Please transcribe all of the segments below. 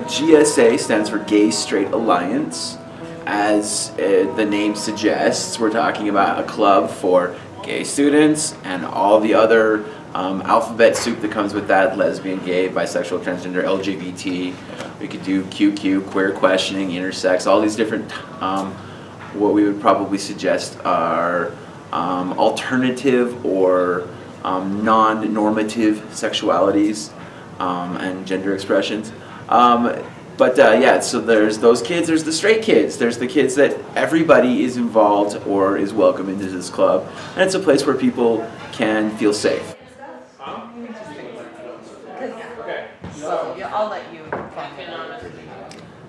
GSA stands for Gay Straight Alliance. As the name suggests, we're talking about a club for gay students and all the other alphabet soup that comes with that: lesbian, gay, bisexual, transgender, LGBT. We could do QQ, queer questioning, intersex, all these different, what we would probably suggest are alternative or non-normative sexualities and gender expressions. Yeah, so there's those kids, there's the straight kids, there's the kids that everybody is involved or is welcome into this club, and it's a place where people can feel safe. So yeah, I'll let you.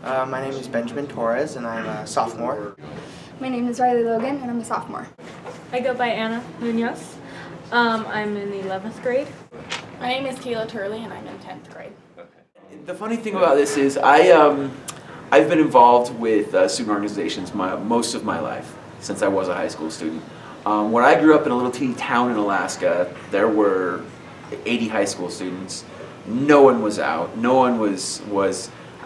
My name is Benjamin Torres, and I'm a sophomore. My name is Riley Logan, and I'm a sophomore. I go by Anna Munoz. I'm in the 11th grade. My name is Kayla Turley, and I'm in 10th grade. The funny thing about this is I've been involved with student organizations most of my life, since I was a high school student. When I grew up in a little teeny town in Alaska, there were 80 high school students. No one was out. No one was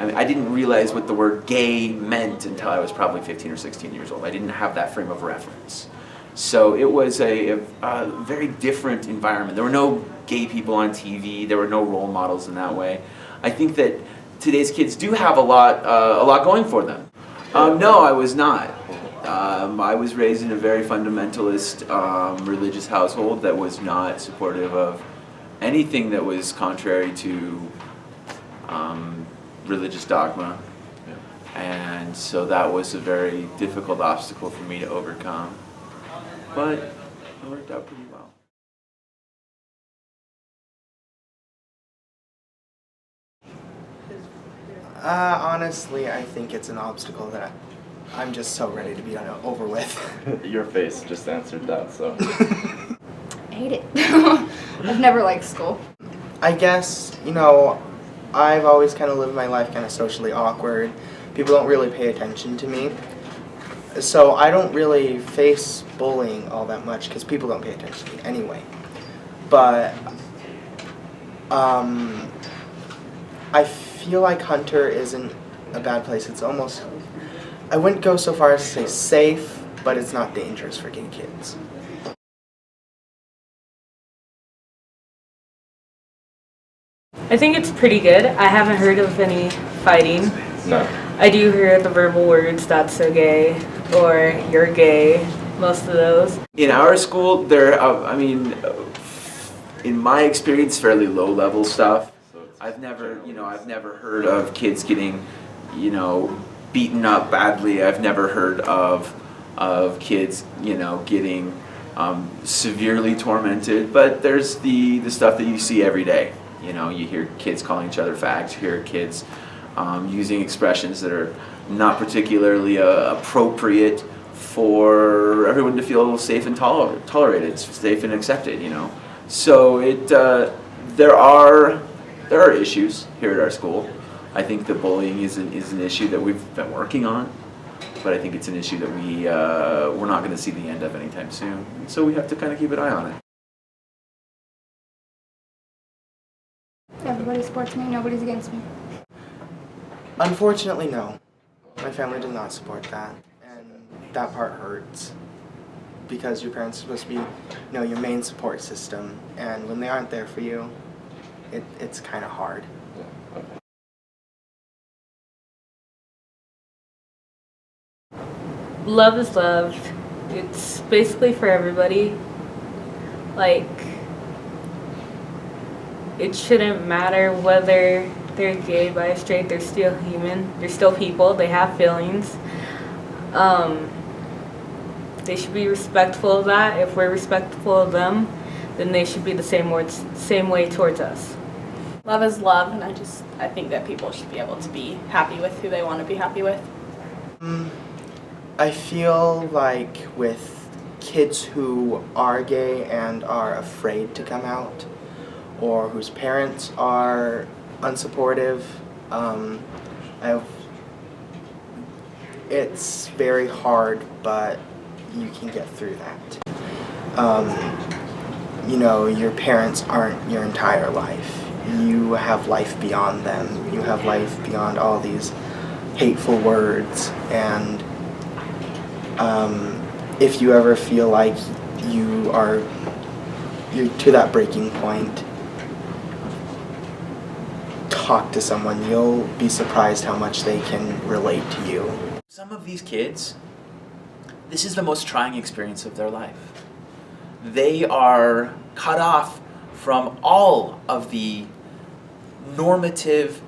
I didn't realize what the word gay meant until I was probably 15 or 16 years old. I didn't have that frame of reference. So it was a very different environment. There were no gay people on TV. There were no role models in that way. I think that today's kids do have a lot going for them. No, I was not. I was raised in a very fundamentalist religious household that was not supportive of anything that was contrary to religious dogma. And so that was a very difficult obstacle for me to overcome. But it worked out pretty well. Honestly, I think it's an obstacle that I'm just so ready to be over with. Your face just answered that, so. I hate it. I've never liked school. I guess, I've always kind of lived my life kind of socially awkward. People don't really pay attention to me. So I don't really face bullying all that much because people don't pay attention to me anyway. But I feel like Hunter isn't a bad place. It's almost, I wouldn't go so far as to say safe, but it's not dangerous for gay kids. I think it's pretty good. I haven't heard of any fighting. No. I do hear the verbal words, "that's so gay," or "you're gay," most of those. In our school, in my experience, fairly low-level stuff. I've never heard of kids getting, beaten up badly. I've never heard of kids, getting severely tormented. But there's the stuff that you see every day. You hear kids calling each other fags. You hear kids using expressions that are not particularly appropriate for everyone to feel safe and tolerated, safe and accepted. So there are issues here at our school. I think that bullying is an issue that we've been working on, but I think it's an issue that we're not going to see the end of anytime soon. So we have to kind of keep an eye on it. Everybody supports me. Nobody's against me. Unfortunately, no. My family does not support that, and that part hurts. Because your parents are supposed to be, your main support system, and when they aren't there for you, it's kind of hard. Yeah, okay. Love is love. It's basically for everybody. It shouldn't matter whether they're gay, bi, straight, they're still human. They're still people. They have feelings. They should be respectful of that. If we're respectful of them, then they should be the same way towards us. Love is love, and I think that people should be able to be happy with who they want to be happy with. I feel like with kids who are gay and are afraid to come out, or whose parents are unsupportive, it's very hard, but you can get through that. Your parents aren't your entire life. you have life beyond them. You have life beyond all these hateful words. And if you ever feel like you're to that breaking point, talk to someone. You'll be surprised how much they can relate to you. Some of these kids, this is the most trying experience of their life. They are cut off from all of the normative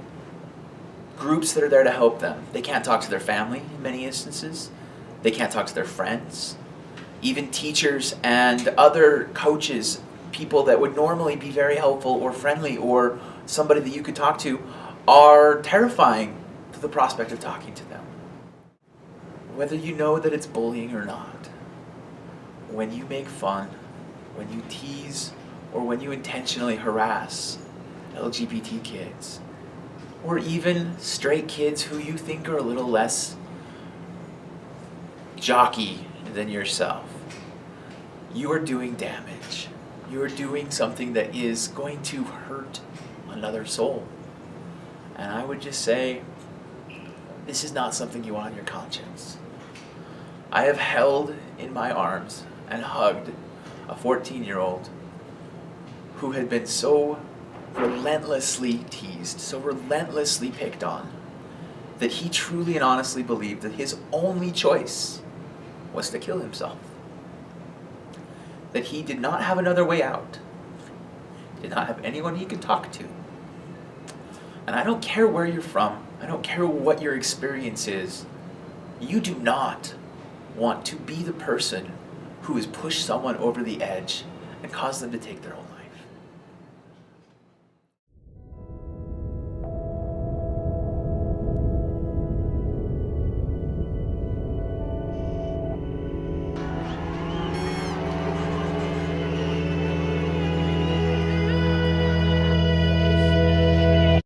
groups that are there to help them. They can't talk to their family in many instances. They can't talk to their friends. Even teachers and other coaches, people that would normally be very helpful or friendly or somebody that you could talk to, are terrifying to the prospect of talking to them. Whether you know that it's bullying or not, when you make fun, when you tease, or when you intentionally harass LGBT kids, or even straight kids who you think are a little less jockey than yourself, you are doing damage. You are doing something that is going to hurt another soul. And I would just say, this is not something you want on your conscience. I have held in my arms and hugged a 14-year-old who had been so relentlessly teased, so relentlessly picked on, that he truly and honestly believed that his only choice was to kill himself. That he did not have another way out. Did not have anyone he could talk to. And I don't care where you're from. I don't care what your experience is. You do not want to be the person who has pushed someone over the edge and caused them to take their own life.